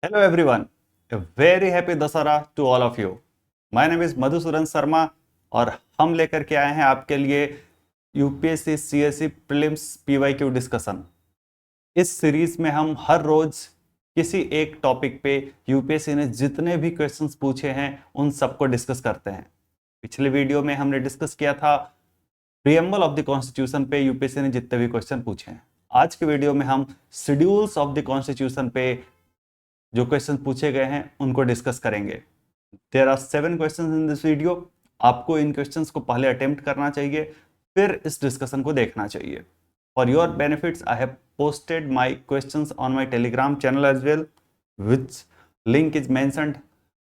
Hello everyone, a very happy Dasara to all of you. My name is Madhusudan Sharma और हम लेकर के आए हैं आपके लिए UPSC CSC prelims PYQ discussion. इस सीरीज में हम हर रोज किसी एक टॉपिक पे यूपीएससी ने जितने भी क्वेश्चंस पूछे हैं उन सबको डिस्कस करते हैं। पिछले वीडियो में हमने डिस्कस किया था प्रीएम्बल ऑफ द कॉन्स्टिट्यूशन पे यूपीएससी ने जितने भी क्वेश्चन पूछे हैं। आज के वीडियो में हम शेड्यूल्स ऑफ द कॉन्स्टिट्यूशन पे जो क्वेश्चन पूछे गए हैं उनको डिस्कस करेंगे। There are 7 questions in this video. आपको इन क्वेश्चंस को पहले अटेम्प्ट करना चाहिए, फिर इस डिस्कशन को देखना चाहिए। For your benefits I have posted my questions on my telegram channel as well, which link is mentioned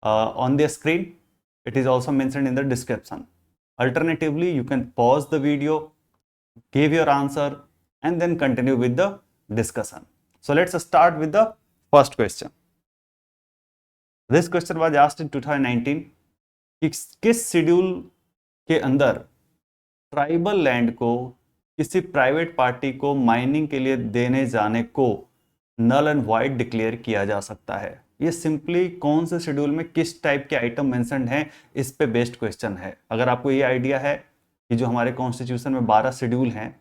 on the screen. It is also mentioned in the description. Alternatively, you can pause the video, give your answer and then continue with the discussion. So let's start with the first question. This question was asked in 2019 कि किस schedule के अंदर tribal land को किसी private party को mining के लिए देने जाने को नल एंड वाइड डिक्लेयर किया जा सकता है। ये सिंपली कौन से शेड्यूल में किस टाइप के आइटम मेंशन्ड हैं इस पे बेस्ड क्वेश्चन है। अगर आपको ये आइडिया है कि जो हमारे कॉन्स्टिट्यूशन में 12 शेड्यूल हैं,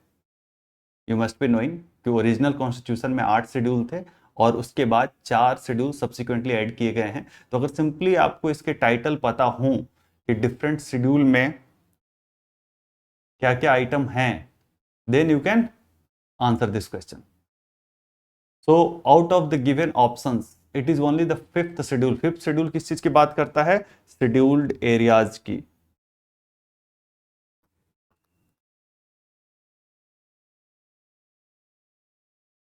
यू मस्ट बी नोइंग कि ओरिजिनल कॉन्स्टिट्यूशन में 8 शेड्यूल थे और उसके बाद 4 शेड्यूल सब्सिक्वेंटली ऐड किए गए हैं। तो अगर सिंपली आपको इसके टाइटल पता हो कि डिफरेंट शेड्यूल में क्या क्या आइटम हैं, then you can answer this question. So out of the given options it is only the 5th schedule. 5th schedule किस चीज की बात करता है? शेड्यूल्ड एरियाज की।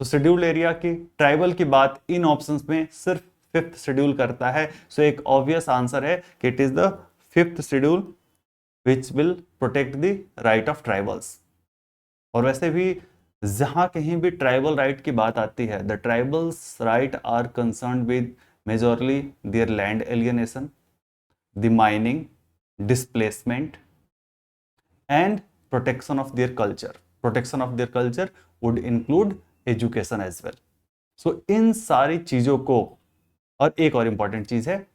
तो शेड्यूल्ड एरिया की ट्राइबल की बात इन ऑप्शंस में सिर्फ 5th शेड्यूल करता है। सो एक ऑब्वियस आंसर है कि it is the 5th schedule which will protect the right of tribals. और वैसे भी जहां कहीं भी ट्राइबल राइट की बात आती है, the tribals right are concern with majorly their land alienation, the mining, displacement and protection of their culture. Protection of their culture would include education as well. So इन सारी चीजों को, और एक और इंपॉर्टेंट चीज है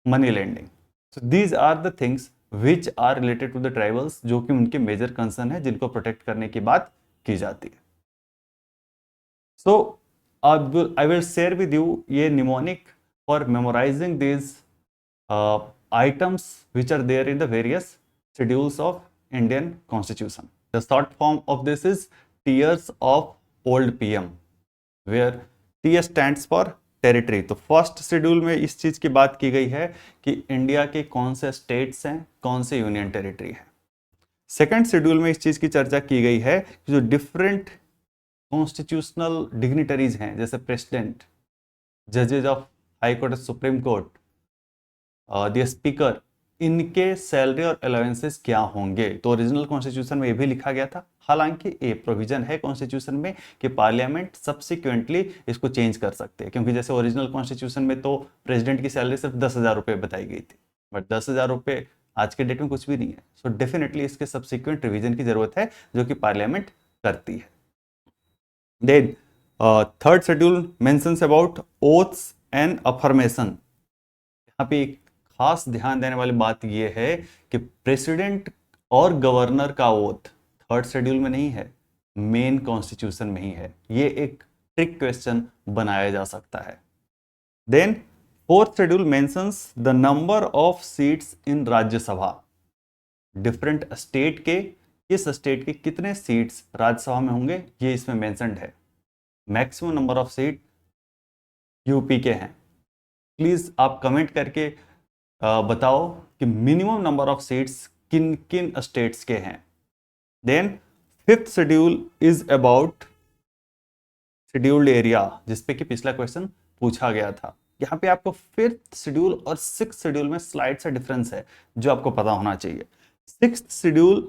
money lending. So these are the things which are related to the tribals, जो कि उनके मेजर कंसर्न है जिनको प्रोटेक्ट करने की बात की जाती है। So I will share with you ये mnemonic for memorising these items which are there in the various schedules of Indian Constitution. The short form of this is Tiers of Old PM, where T stands for territory. तो first schedule में इस चीज की बात की गई है कि इंडिया के कौन से स्टेट्स हैं, कौन से यूनियन टेरिटरी है। सेकंड शेड्यूल में इस चीज की चर्चा की गई है कि जो डिफरेंट कॉन्स्टिट्यूशनल डिग्निटरीज हैं, जैसे प्रेसिडेंट, जजेज of high court, supreme court, the speaker, इनके सैलरी और अलाउंसेस क्या होंगे। तो ओरिजिनल कॉन्स्टिट्यूशन में ये भी लिखा गया था। हालांकि ये प्रोविजन है कॉन्स्टिट्यूशन में कि पार्लियामेंट सब्सिक्वेंटली इसको चेंज कर सकते हैं, क्योंकि जैसे ओरिजिनल कॉन्स्टिट्यूशन में तो प्रेसिडेंट की सैलरी सिर्फ 10,000 रुपये बताई गई थी, बट 10,000 रुपये आज के डेट में कुछ भी नहीं है। सो डेफिनेटली इसके सब्सिक्वेंट रिविजन की जरूरत है जो कि पार्लियामेंट करती है। Then third schedule mentions about oaths and affirmation. यहाँ पे एक खास ध्यान देने वाली बात यह है कि प्रेसिडेंट और गवर्नर का ओथ थर्ड शेड्यूल में नहीं है, मेन कॉन्स्टिट्यूशन में ही है। ये एक ट्रिक क्वेश्चन बनाया जा सकता है। Then fourth schedule mentions the number of seats in Rajya Sabha. Different state के, किस स्टेट के कितने सीट्स राज्यसभा में होंगे, ये इसमें मेंशन्ड है। Maximum number of seat UP के हैं। प्लीज आप कमेंट करके बताओ कि मिनिमम नंबर ऑफ सीट्स किन किन स्टेट्स के हैं। Then fifth schedule is about scheduled area, जिसपे कि पिछला क्वेश्चन पूछा गया था। यहाँ पे आपको फिफ्थ शेड्यूल और सिक्स्थ शेड्यूल में स्लाइड से डिफरेंस है जो आपको पता होना चाहिए। सिक्स्थ शेड्यूल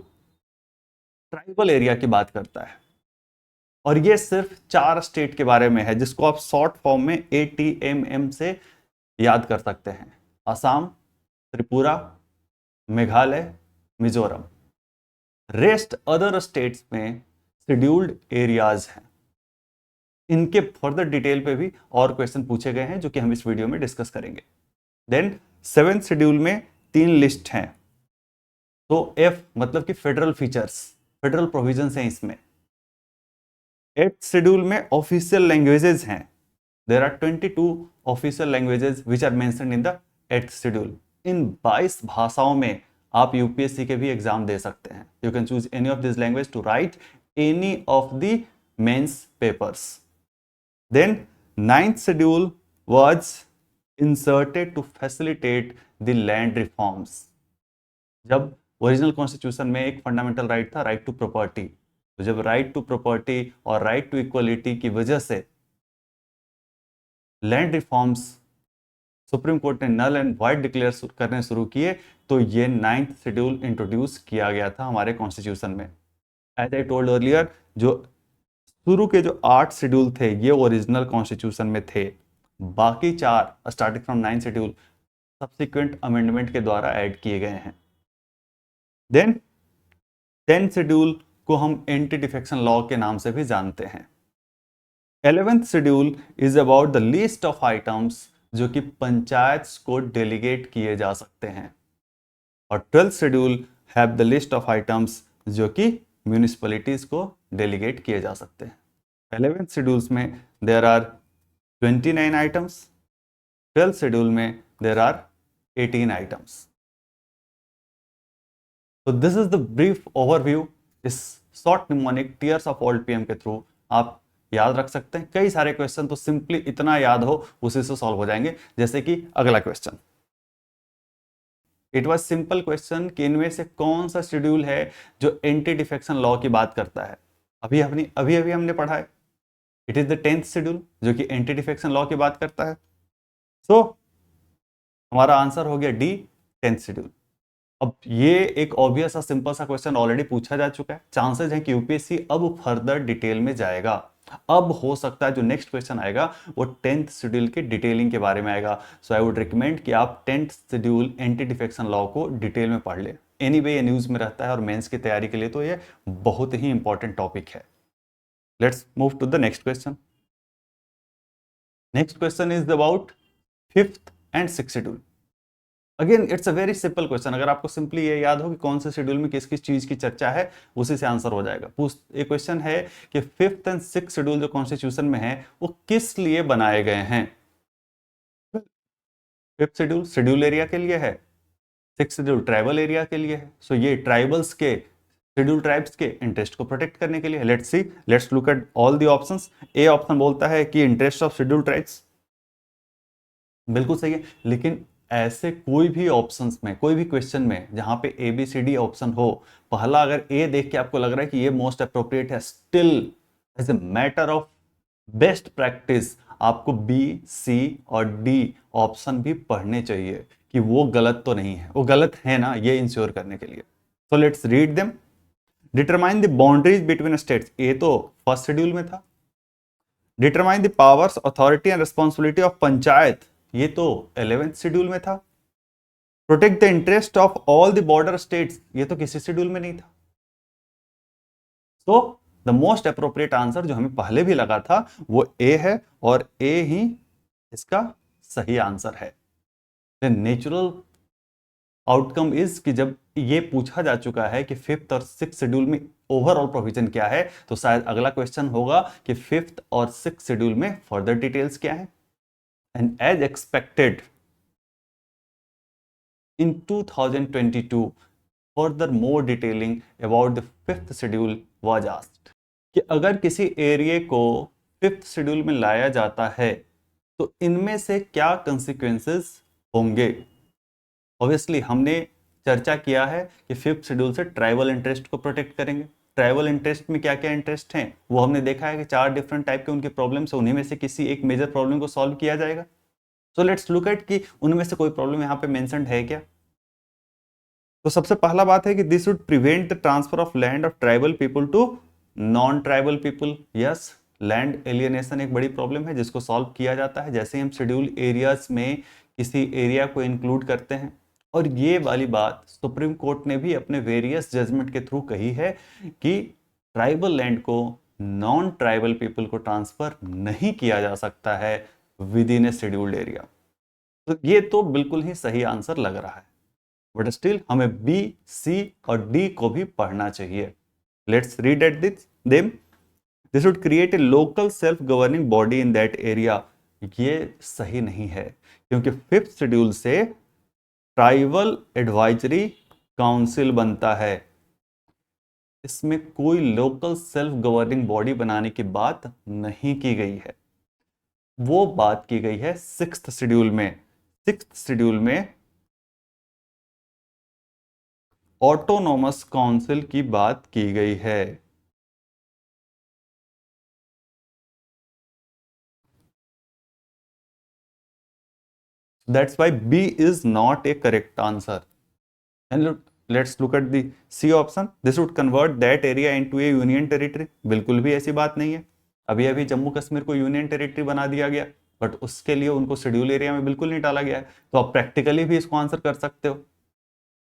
ट्राइबल एरिया की बात करता है और ये सिर्फ 4 स्टेट के बारे में है, जिसको आप शॉर्ट फॉर्म में ATMM से याद कर सकते हैं। Assam, Tripura, Meghalaya, Mizoram. Rest other states में शेड्यूल्ड एरियाज हैं। इनके फर्दर डिटेल पे भी और क्वेश्चन पूछे गए हैं जो कि हम इस वीडियो में डिस्कस करेंगे। देन 7th शेड्यूल में 3 लिस्ट हैं। तो एफ मतलब कि फेडरल फीचर्स, फेडरल प्रोविजंस हैं इसमें। 8th शेड्यूल में ऑफिशियल लैंग्वेजेस हैं। There are 22 official languages which are mentioned in the 8th schedule. इन 22 भाषाओं में आप यूपीएससी के भी एग्जाम दे सकते हैं। You can choose any of this language to write any of the mains papers. Then 9th schedule was inserted to facilitate the land reforms। जब ओरिजिनल कॉन्स्टिट्यूशन में एक फंडामेंटल राइट था, राइट टू प्रॉपर्टी, तो जब right to property और right to equality की वजह से लैंड रिफॉर्म्स सुप्रीम कोर्ट ने नल एंड वाइड डिक्लेयर करने शुरू किए, तो ये 9th शेड्यूल इंट्रोड्यूस किया गया था हमारे कॉन्स्टिट्यूशन में। एज आई टोल्ड अर्लियर, जो शुरू के जो 8 शेड्यूल थे ये ओरिजिनल कॉन्स्टिट्यूशन में थे, बाकी 4 starting from 9th schedule subsequent amendment के द्वारा ऐड किए गए हैं। देन 10th शेड्यूल को हम एंटी डिफेक्शन लॉ के नाम से भी जानते हैं। 11th schedule is about the list of items जो कि पंचायत को डेलीगेट किए जा सकते हैं, और 12th schedule have the list of items जो कि म्यूनिसिपैलिटीज को डेलीगेट किए जा सकते हैं। 11th शेड्यूल्स में there are 29 items, 12th schedule में देयर आर 18 आइटम्स। तो this is the brief overview. इस short mnemonic tears of old PM के थ्रू आप याद रख सकते हैं। कई सारे क्वेश्चन तो सिंपली इतना याद हो उसी से सॉल्व हो जाएंगे। जैसे कि अगला question, it was simple question कि इनमें से कौन सा शेड्यूल है जो एंटी डिफेक्शन लॉ की बात करता है। अभी हमने पढ़ा है, it is the 10th schedule जो कि एंटी डिफेक्शन लॉ की बात करता है। सो हमारा आंसर हो गया डी, 10th शेड्यूल। अब ये एक ऑब्वियस सा सिंपल सा क्वेश्चन ऑलरेडी पूछा जा चुका है। चांसेस है कि यूपीएससी अब फर्दर डिटेल में जाएगा। अब हो सकता है जो नेक्स्ट क्वेश्चन आएगा वो 10th शेड्यूल के डिटेलिंग के बारे में आएगा। सो आई वुड रिकमेंड कि आप 10th schedule anti defection law को डिटेल में पढ़ ले। एनीवे ये न्यूज में रहता है और मेंस की तैयारी के लिए तो ये बहुत ही इंपॉर्टेंट टॉपिक है। Let's move to the next question. Next question is about 5th and 6th schedule. Again it's a very simple question. अगर आपको सिंपली ये याद हो कि कौन से शेड्यूल में किस किस चीज की चर्चा है, उसी से आंसर हो जाएगा। एक क्वेश्चन है कि 5th एंड 6th शेड्यूल जो कॉन्स्टिट्यूशन में है वो किस लिए बनाए गए हैं। 5th शेड्यूल शेड्यूल एरिया के लिए है, 6th शेड्यूल ट्राइबल एरिया के लिए है। सो ये ट्राइबल्स के, शेड्यूल ट्राइब्स के इंटरेस्ट को प्रोटेक्ट करने के लिए। Let's look at all the options. A option बोलता है कि इंटरेस्ट ऑफ शेड्यूल ट्राइब्स, बिल्कुल सही है। लेकिन ऐसे कोई भी ऑप्शंस में, कोई भी क्वेश्चन में जहां पे A B C D option हो, पहला अगर ए देख के आपको लग रहा है कि ये मोस्ट अप्रोप्रिएट है, still as a matter of best practice आपको बी, सी और डी ऑप्शन भी पढ़ने चाहिए कि वो गलत तो नहीं है, वो गलत है ना, ये इंश्योर करने के लिए। So let's read them. Determine the boundaries between states, ये तो फर्स्ट शेड्यूल में था। Determine the powers, authority and responsibility of panchayat, ये तो 11th शेड्यूल में था। Protect the interest of all the border states, ये तो किसी शेड्यूल में नहीं था। So the most appropriate answer जो हमें पहले भी लगा था वो ए है, और ए ही इसका सही आंसर है। द नेचुरल आउटकम इज कि जब ये पूछा जा चुका है कि 5th और 6th शेड्यूल में ओवरऑल प्रोविजन क्या है, तो शायद अगला क्वेश्चन होगा कि 5th और 6th शेड्यूल में फर्दर डिटेल्स क्या है। And as expected, in 2022, further more detailing about the 5th schedule was asked। कि अगर किसी एरिया को 5th शेड्यूल में लाया जाता है तो इनमें से क्या कंसिक्वेंसेस होंगे। ऑब्वियसली हमने चर्चा किया है कि 5th शेड्यूल से ट्राइबल इंटरेस्ट को प्रोटेक्ट करेंगे। ट्राइबल इंटरेस्ट में क्या क्या इंटरेस्ट हैं वो हमने देखा है कि 4 डिफरेंट टाइप के उनके प्रॉब्लम्स, उन्हीं में से किसी एक मेजर प्रॉब्लम को सॉल्व किया जाएगा। सो लेट्स लुक एट कि उनमें से कोई प्रॉब्लम यहाँ पे मेंशन्ड है क्या। तो सबसे पहला बात है कि this would prevent the transfer of land of tribal people to non tribal people. Yes, land alienation एक बड़ी प्रॉब्लम है जिसको सॉल्व किया जाता है जैसे हम शेड्यूल एरियाज में किसी एरिया को इंक्लूड करते हैं। और ये वाली बात सुप्रीम कोर्ट ने भी अपने वेरियस जजमेंट के थ्रू कही है कि ट्राइबल लैंड को नॉन ट्राइबल पीपल को ट्रांसफर नहीं किया जा सकता है विद इन ए शेड्यूल्ड एरिया। तो ये तो बिल्कुल ही सही आंसर लग रहा है, बट स्टिल हमें बी, सी और डी को भी पढ़ना चाहिए। Let's read at this them. This would create a local self governing body in that area. ये सही नहीं है, क्योंकि फिफ्थ शेड्यूल से ट्राइबल एडवाइजरी काउंसिल बनता है, इसमें कोई लोकल सेल्फ गवर्निंग बॉडी बनाने की बात नहीं की गई है। वो बात की गई है सिक्स्थ शेड्यूल में। सिक्स्थ शेड्यूल में ऑटोनोमस काउंसिल की बात की गई है। That's why B is not a correct answer. And let's look at the C option. This would convert that area into a union territory. बिल्कुल भी ऐसी बात नहीं है। अभी अभी जम्मू कश्मीर को यूनियन टेरिटरी बना दिया गया, बट उसके लिए उनको शेड्यूल एरिया में बिल्कुल नहीं डाला गया है। तो आप प्रैक्टिकली भी इसको आंसर कर सकते हो।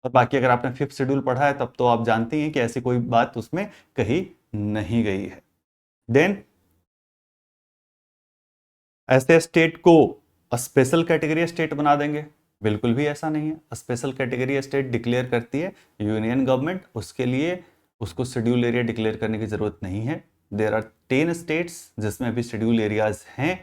और बाकी अगर आपने फिफ्थ शेड्यूल पढ़ा है तब तो आप जानते हैं कि ऐसी कोई बात उसमें कही नहीं गई है। देन ऐसे स्टेट को स्पेशल कैटेगरी स्टेट बना देंगे, बिल्कुल भी ऐसा नहीं है। स्पेशल कैटेगरी स्टेट डिक्लेयर करती है यूनियन गवर्नमेंट, उसके लिए उसको शेड्यूल एरिया डिक्लेयर करने की जरूरत नहीं है। देयर आर 10 स्टेट्स जिसमें भी शेड्यूल एरियाज हैं,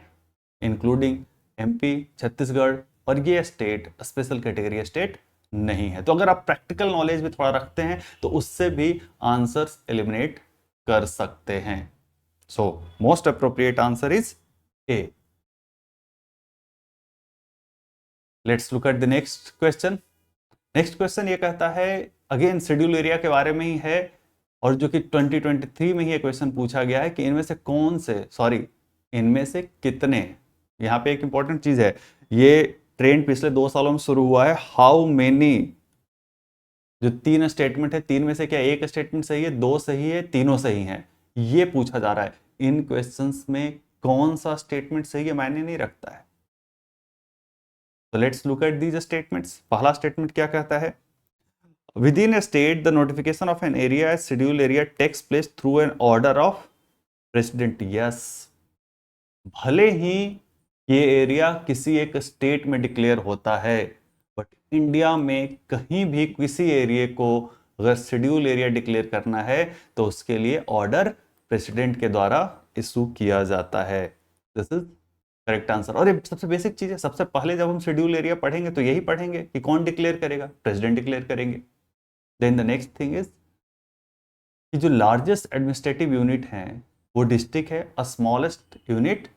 इंक्लूडिंग एमपी, छत्तीसगढ़, और ये स्टेट स्पेशल कैटेगरी स्टेट नहीं है। तो अगर आप प्रैक्टिकल नॉलेज भी थोड़ा रखते हैं तो उससे भी आंसर्स एलिमिनेट कर सकते हैं। So most appropriate answer is a. Let's look at the next question. Next question ये कहता है, अगेन शेड्यूल एरिया के बारे में ही है, और जो कि 2023 में ही ये क्वेश्चन पूछा गया है कि इनमें से कौन से, सॉरी इनमें से कितने, यहाँ पे एक इंपॉर्टेंट चीज है, ये ट्रेंड पिछले 2 सालों में शुरू हुआ है। हाउ मेनी, जो 3 स्टेटमेंट है, 3 में से क्या एक स्टेटमेंट सही है, 2 सही है, तीनों सही है, ये पूछा जा रहा है। इन क्वेश्चंस में कौन सा स्टेटमेंट सही है मायने नहीं रखता है। तो let's look at these statements. पहला स्टेटमेंट क्या कहता है, within a state the notification of an area as schedule area takes place through an order of president. Yes, भले ही ये एरिया किसी एक स्टेट में डिक्लेयर होता है, बट इंडिया में कहीं भी किसी एरिया को अगर शेड्यूल एरिया डिक्लेयर करना है तो उसके लिए ऑर्डर प्रेसिडेंट के द्वारा इशू किया जाता है। This is correct answer. और ये सबसे बेसिक चीज है, सबसे पहले जब हम शेड्यूल एरिया पढ़ेंगे तो यही पढ़ेंगे कि कौन डिक्लेयर करेगा, प्रेसिडेंट डिक्लेयर करेंगे। Then the next thing is कि जो लार्जेस्ट एडमिनिस्ट्रेटिव यूनिट है वो डिस्ट्रिक्ट है, a smallest unit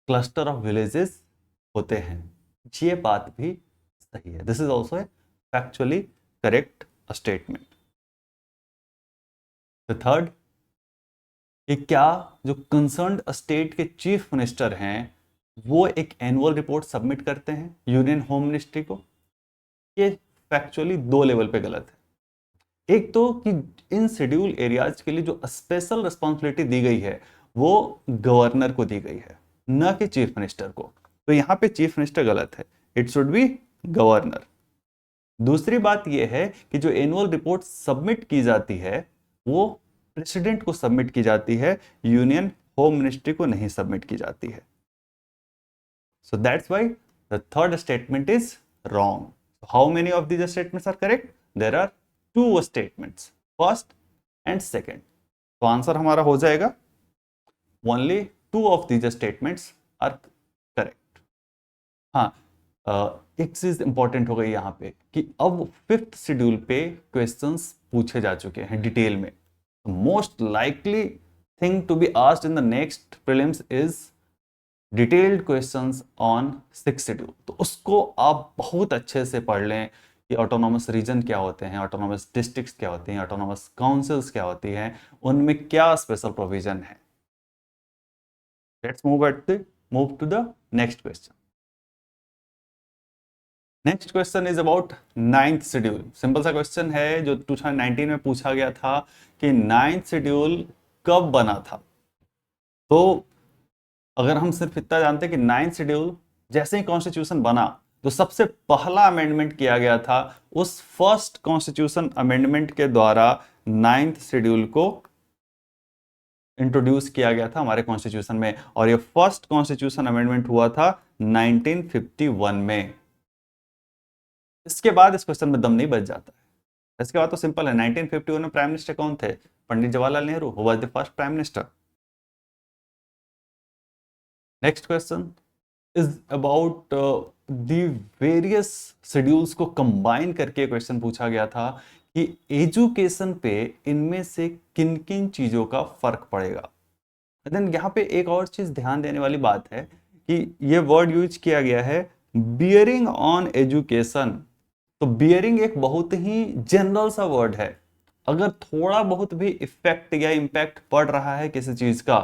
cluster of villages होते हैं। ये बात भी सही है। This is also a factually correct statement. The third, कि क्या जो कंसर्न्ड स्टेट के चीफ मिनिस्टर हैं वो एक एनुअल रिपोर्ट सबमिट करते हैं यूनियन होम मिनिस्ट्री को। ये फैक्चुअली 2 लेवल पे गलत है। एक तो कि इन शेड्यूल एरियाज के लिए जो स्पेशल रिस्पॉन्सिबिलिटी दी गई है वो गवर्नर को दी गई है, न कि चीफ मिनिस्टर को। तो यहां पे चीफ मिनिस्टर गलत है, इट शुड बी गवर्नर। दूसरी बात यह है कि जो एनुअल रिपोर्ट सबमिट की जाती है वो प्रेसिडेंट को सबमिट की जाती है, यूनियन होम मिनिस्ट्री को नहीं सबमिट की जाती है। So that's why the third statement is wrong. So how many of these statements are correct? There are 2 statements, first and second. तो आंसर हमारा हो जाएगा only 2 of these statements are correct. हाँ, एक चीज इंपॉर्टेंट हो गई यहाँ पे कि अब 5th शेड्यूल पे क्वेश्चंस पूछे जा चुके हैं डिटेल में। Most likely thing to be asked in the next prelims is detailed questions on 6th schedule. तो उसको आप बहुत अच्छे से पढ़ लें कि ऑटोनॉमस रीजन क्या होते हैं, ऑटोनॉमस डिस्ट्रिक्ट्स क्या होती हैं, ऑटोनॉमस काउंसिल्स क्या होती हैं, उनमें क्या स्पेशल प्रोविजन है। Let's move to the next question. Next question is about 9th schedule. Simple सा क्वेश्चन है जो 2019 में पूछा गया था कि 9th शेड्यूल कब बना था। तो अगर हम सिर्फ इतना जानते हैं कि 9th शेड्यूल जैसे ही कॉन्स्टिट्यूशन बना तो सबसे पहला अमेंडमेंट किया गया था, उस फर्स्ट कॉन्स्टिट्यूशन अमेंडमेंट के द्वारा 9th शेड्यूल को इंट्रोड्यूस किया गया था हमारे कॉन्स्टिट्यूशन में, और ये फर्स्ट कॉन्स्टिट्यूशन अमेंडमेंट हुआ था 1951 में। इसके बाद इस क्वेश्चन में दम नहीं बच जाता है। इसके बाद तो सिंपल है, 1951 में प्राइम मिनिस्टर कौन थे? Pandit Jawaharlal Nehru, who was the first prime minister. Next question is about the various schedules को कंबाइन करके क्वेश्चन पूछा गया था कि एजुकेशन पे इनमें से किन किन चीजों का फर्क पड़ेगा। देन यहाँ पे एक और चीज ध्यान देने वाली बात है कि ये वर्ड यूज किया गया है बियरिंग ऑन एजुकेशन। तो बियरिंग एक बहुत ही जनरल सा वर्ड है, अगर थोड़ा बहुत भी इफेक्ट या इंपैक्ट पड़ रहा है किसी चीज का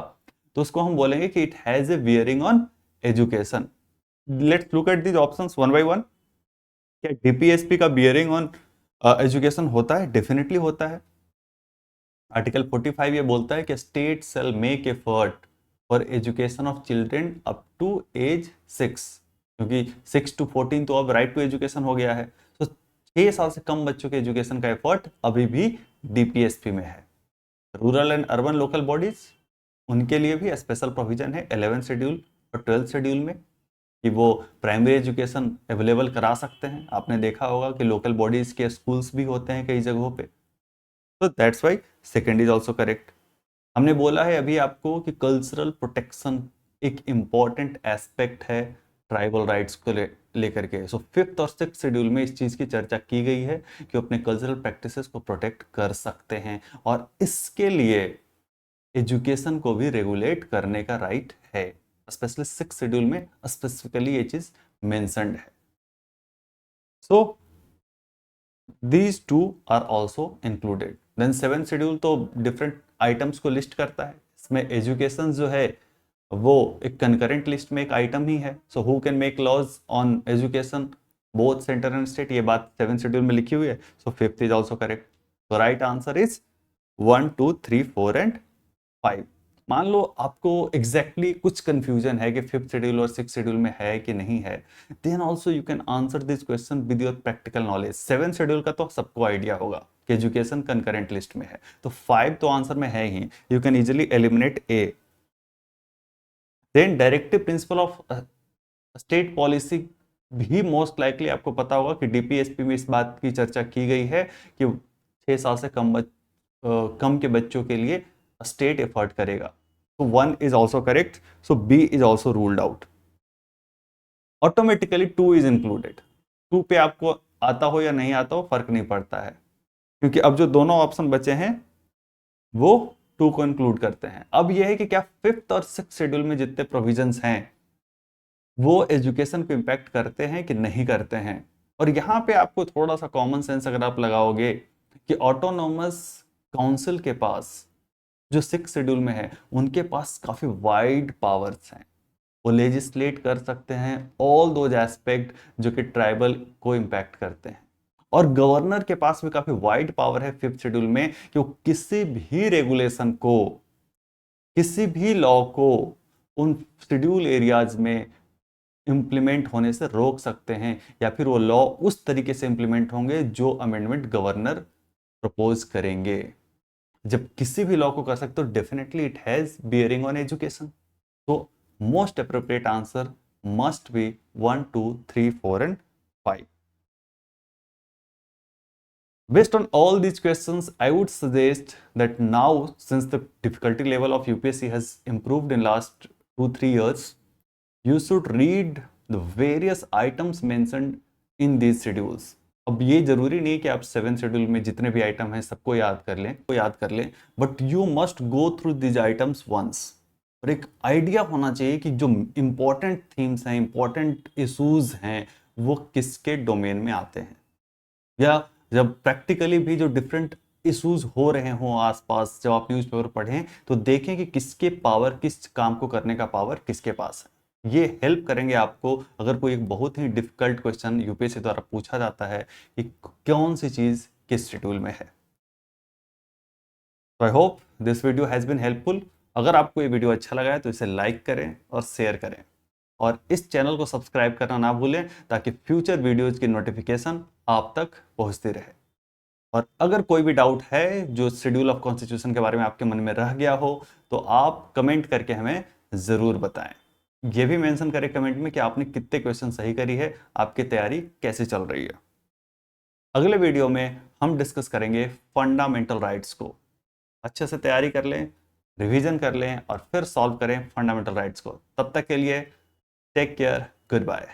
तो उसको हम बोलेंगे कि it has a bearing on education. Let's look at these options one by one. क्या डीपीएसपी का बियरिंग ऑन एजुकेशन होता है? डेफिनेटली होता है। आर्टिकल 45 ये बोलता है कि state shall make effort for education of children up to age 6, क्योंकि 6 to 14 तो अब राइट टू एजुकेशन हो गया है, तो 6 साल से कम बच्चों के एजुकेशन का एफर्ट अभी भी डीपीएसपी में है। Rural and urban local bodies, उनके लिए भी स्पेशल प्रोविजन है 11th शेड्यूल और 12th शेड्यूल में कि वो प्राइमरी एजुकेशन अवेलेबल करा सकते हैं। आपने देखा होगा कि लोकल बॉडीज के स्कूल्स भी होते हैं कई जगहों पे, तो that's why second is also correct. हमने बोला है अभी आपको कि कल्चरल प्रोटेक्शन एक इंपॉर्टेंट एस्पेक्ट है ट्राइबल राइट्स को लेकर के। सो 5th और 6th शेड्यूल में इस चीज की चर्चा की गई है कि अपने कल्चरल प्रैक्टिसेस को प्रोटेक्ट कर सकते हैं, और इसके लिए एजुकेशन को भी रेगुलेट करने का राइट है। स्पेशली 6th शेड्यूल में स्पेसिफिकली ये चीज मेंशन्ड है। सो these two are also included. Then 7th schedule तो डिफरेंट आइटम्स को लिस्ट करता है। इसमें एजुकेशन जो है वो एक कंकरेंट लिस्ट में एक आइटम ही है। So who can make laws on education, both centre and state, ये बात 7th शेड्यूल में लिखी हुई है। So 5th is also correct. तो राइट आंसर इज 1, 2, 3, 4 एंड 5। मान लो आपको एग्जैक्टली कुछ कंफ्यूजन है कि 5th शेड्यूल और 6th शेड्यूल में है कि नहीं है, then also you can answer this question with your practical knowledge. 7th schedule का तो सबको आइडिया होगा कि एजुकेशन कंकरेंट लिस्ट में है, तो 5 तो आंसर में है ही, you can easily eliminate A. Then directive principle of state policy भी मोस्ट लाइकली आपको पता होगा कि डीपीएसपी में इस बात की चर्चा की गई है कि 6 साल से कम के बच्चों के लिए स्टेट एफर्ट करेगा। तो 1 is also correct, so B is also ruled out. Automatically 2 is included. 2 पे आपको आता हो या नहीं आता हो फर्क नहीं पड़ता है, क्योंकि अब जो दोनों ऑप्शन बचे हैं वो 2 को इंक्लूड करते हैं। अब यह है कि क्या 5th और 6th शेड्यूल में जितने प्रोविजंस हैं वो एजुकेशन को इंपैक्ट करते हैं कि नहीं करते हैं। और यहां पे आपको थोड़ा सा कॉमन सेंस अगर आप लगाओगे कि ऑटोनॉमस काउंसिल के पास जो 6th शेड्यूल में है उनके पास काफी वाइड पावर्स हैं, वो लेजिस्लेट कर सकते हैं ऑल दोज एस्पेक्ट जो कि ट्राइबल को इंपैक्ट करते हैं। और गवर्नर के पास भी काफी वाइड पावर है 5th शेड्यूल में कि वो किसी भी रेगुलेशन को, किसी भी लॉ को उन शेड्यूल एरियाज में इंप्लीमेंट होने से रोक सकते हैं, या फिर वो लॉ उस तरीके से इंप्लीमेंट होंगे जो अमेंडमेंट गवर्नर प्रपोज करेंगे। जब किसी भी लॉ को कर सकते हो definitely it has bearing on education. तो most appropriate answer must be 1, 2, 3, 4 and 5। Based on all these questions, I would suggest that now, since the difficulty level of UPSC has improved in last 2-3 years, you should read the various items mentioned in these schedules. अब ये जरूरी नहीं कि आप 7th schedule में जितने भी item हैं सबको याद कर लें, but you must go through these items once, और एक आइडिया होना चाहिए कि जो इंपॉर्टेंट थीम्स हैं, इंपॉर्टेंट इशूज हैं, वो किसके डोमेन में आते हैं, या जब प्रैक्टिकली भी जो डिफरेंट इश्यूज हो रहे हों आसपास, जब आप न्यूज़पेपर पढ़ें तो देखें कि किसके पावर, किस काम को करने का पावर किसके पास है। ये हेल्प करेंगे आपको अगर कोई एक बहुत ही डिफिकल्ट क्वेश्चन यूपीएससी द्वारा पूछा जाता है कि कौन सी चीज किस शेड्यूल में है। तो I hope this video has been helpful. अगर आपको ये वीडियो अच्छा लगा है तो इसे लाइक करें और शेयर करें, और इस चैनल को सब्सक्राइब करना ना भूलें ताकि फ्यूचर वीडियोज की नोटिफिकेशन आप तक पहुंचती रहे। और अगर कोई भी डाउट है जो शेड्यूल ऑफ कॉन्स्टिट्यूशन के बारे में आपके मन में रह गया हो तो आप कमेंट करके हमें जरूर बताएं। ये भी मेंशन करें कमेंट में कि आपने कितने क्वेश्चन सही करी है, आपकी तैयारी कैसे चल रही है। अगले वीडियो में हम डिस्कस करेंगे फंडामेंटल राइट्स को। अच्छे से तैयारी कर लें, रिवीजन कर लें और फिर सॉल्व करें फंडामेंटल राइट्स को। तब तक के लिए टेक केयर, गुड बाय।